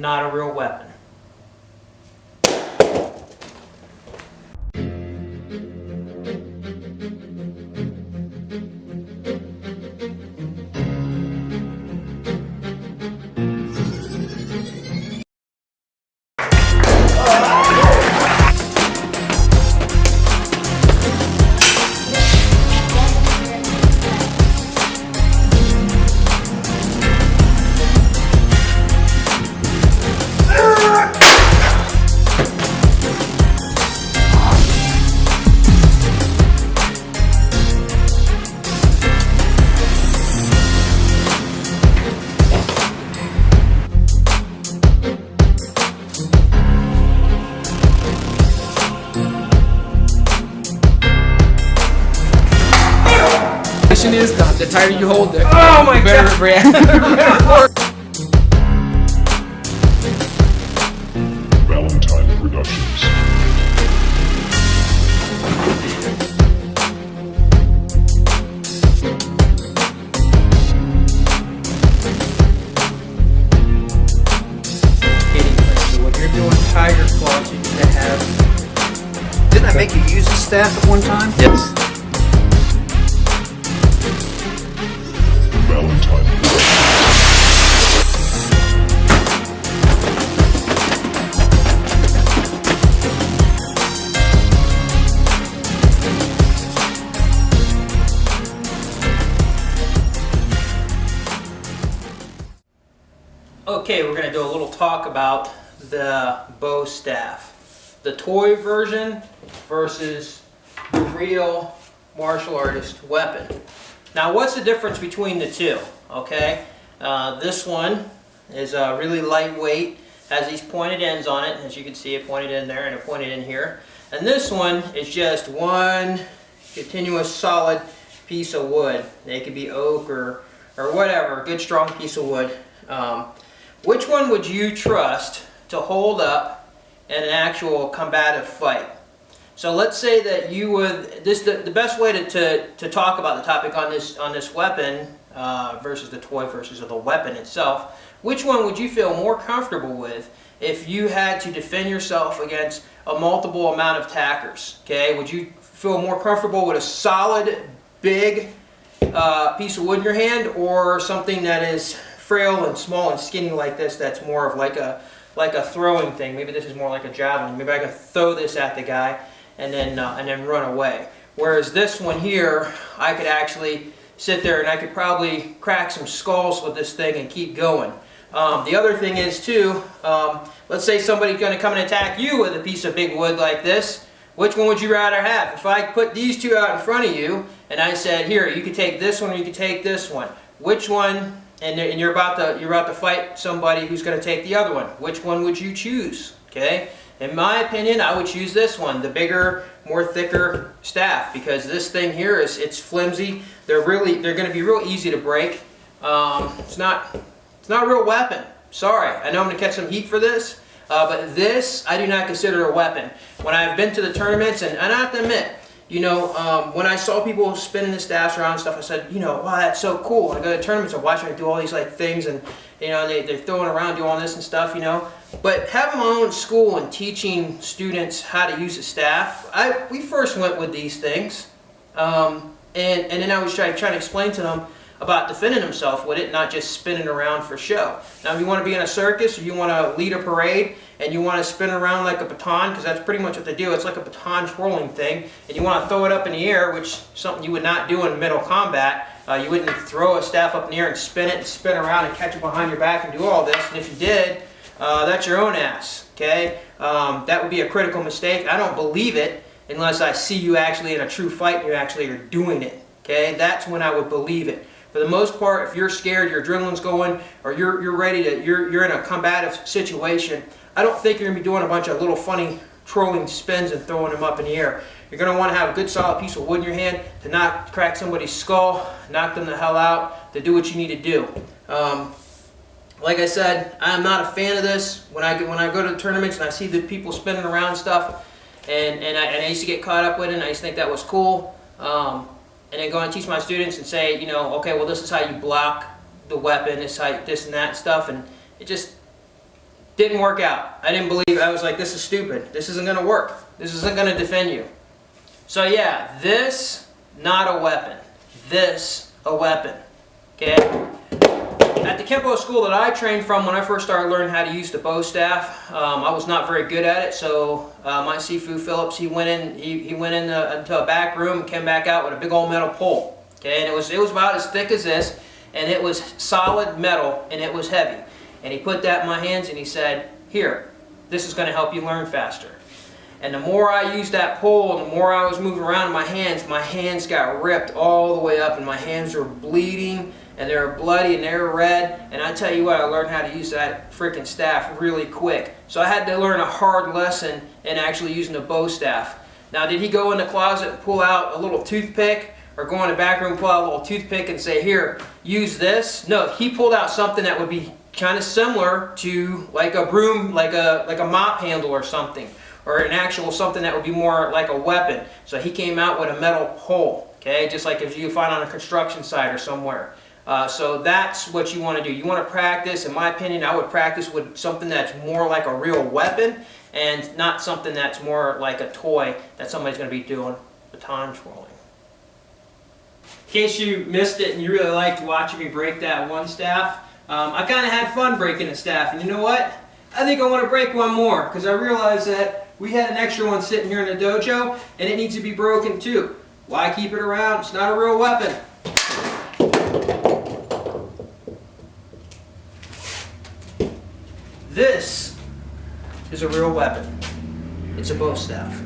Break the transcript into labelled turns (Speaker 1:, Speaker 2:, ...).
Speaker 1: not a real weapon.
Speaker 2: Is the tighter you hold it,
Speaker 1: Oh my
Speaker 2: the better
Speaker 1: God.
Speaker 2: it reacts.
Speaker 3: Valentine Productions.
Speaker 2: Anyway, so when you're doing tiger claws, you need to have.
Speaker 4: Didn't I make you use a staff at one time?
Speaker 2: Yes.
Speaker 3: Valentine Productions.
Speaker 1: Okay, we're going to do a little talk about the bow staff. The toy version versus the real martial artist weapon. Now, what's the difference between the two? Okay, this one is really lightweight, has these pointed ends on it. As you can see, it pointed in there and it pointed in here. And this one is just one continuous solid piece of wood. It could be oak or whatever, a good strong piece of wood. Which one would you trust to hold up in an actual combative fight? So let's say that you would, the best way to talk about the topic on this weapon versus the toy versus the weapon itself, which one would you feel more comfortable with if you had to defend yourself against a multiple amount of attackers? Okay, would you feel more comfortable with a solid, big piece of wood in your hand, or something that is frail and small and skinny like this, that's more of like a throwing thing? Maybe this is more like a javelin. Maybe I can throw this at the guy and then run away. Whereas this one here, I could actually sit there and I could probably crack some skulls with this thing and keep going. The other thing is too, let's say somebody's going to come and attack you with a piece of big wood like this. Which one would you rather have? If I put these two out in front of you and I said, here, you can take this one or you can take this one. Which one? And you're about to fight somebody who's going to take the other one. Which one would you choose? Okay. In my opinion, I would choose this one, the bigger, more thicker staff, because this thing here it's flimsy. They're going to be real easy to break. It's not a real weapon. Sorry, I know I'm going to catch some heat for this, but this I do not consider a weapon. When I've been to the tournaments, and I have to admit, you know, when I saw people spinning the staffs around and stuff, I said, you know, wow, that's so cool. I go to tournaments and watch them do all these like things, and you know, they're throwing around, doing all this and stuff, you know. But having my own school and teaching students how to use a staff, we first went with these things, and then I was trying to explain to them about defending himself with it, not just spinning around for show. Now, if you want to be in a circus, or you want to lead a parade, and you want to spin around like a baton, because that's pretty much what they do, it's like a baton twirling thing, and you want to throw it up in the air, which is something you would not do in middle combat. You wouldn't throw a staff up in the air and spin it and spin around and catch it behind your back and do all this, and if you did, that's your own ass, okay? That would be a critical mistake. I don't believe it unless I see you actually in a true fight and you actually are doing it, okay? That's when I would believe it. For the most part, if you're scared, your adrenaline's going, or you're ready to, you're in a combative situation, I don't think you're going to be doing a bunch of little funny twirling spins and throwing them up in the air. You're going to want to have a good solid piece of wood in your hand to not crack somebody's skull, knock them the hell out, to do what you need to do. Like I said, I'm not a fan of this. When I go to the tournaments and I see the people spinning around stuff, and I used to get caught up with it, and I used to think that was cool. And then go and teach my students and say, you know, okay, well, this is how you block the weapon, this and that stuff, and it just, Didn't work out. I didn't believe it. I was like, this is stupid. This isn't going to work. This isn't going to defend you. So yeah, this, not a weapon. This, a weapon. Okay? At the Kempo school that I trained from when I first started learning how to use the bow staff, I was not very good at it, so my Sifu Phillips, he went into a back room and came back out with a big old metal pole. Okay, and it was about as thick as this, and it was solid metal, and it was heavy. And he put that in my hands and he said, here, this is going to help you learn faster. And the more I used that pole and the more I was moving around in my hands got ripped all the way up and my hands were bleeding and they were bloody and they were red. And I tell you what, I learned how to use that freaking staff really quick. So I had to learn a hard lesson in actually using a bow staff. Now, did he go in the closet and pull out a little toothpick, or go in the back room and pull out a little toothpick and say, here, use this? No, he pulled out something that would be kind of similar to like a broom, like a mop handle or something, or an actual something that would be more like a weapon. So he came out with a metal pole, okay, just like if you find on a construction site or somewhere. So that's what you want to do. You want to practice, in my opinion, I would practice with something that's more like a real weapon and not something that's more like a toy that somebody's going to be doing the time's rolling. In case you missed it and you really liked watching me break that one staff, I kind of had fun breaking a staff, and you know what? I think I want to break one more because I realized that we had an extra one sitting here in the dojo and it needs to be broken too. Why keep it around? It's not a real weapon. This is a real weapon. It's a bow staff.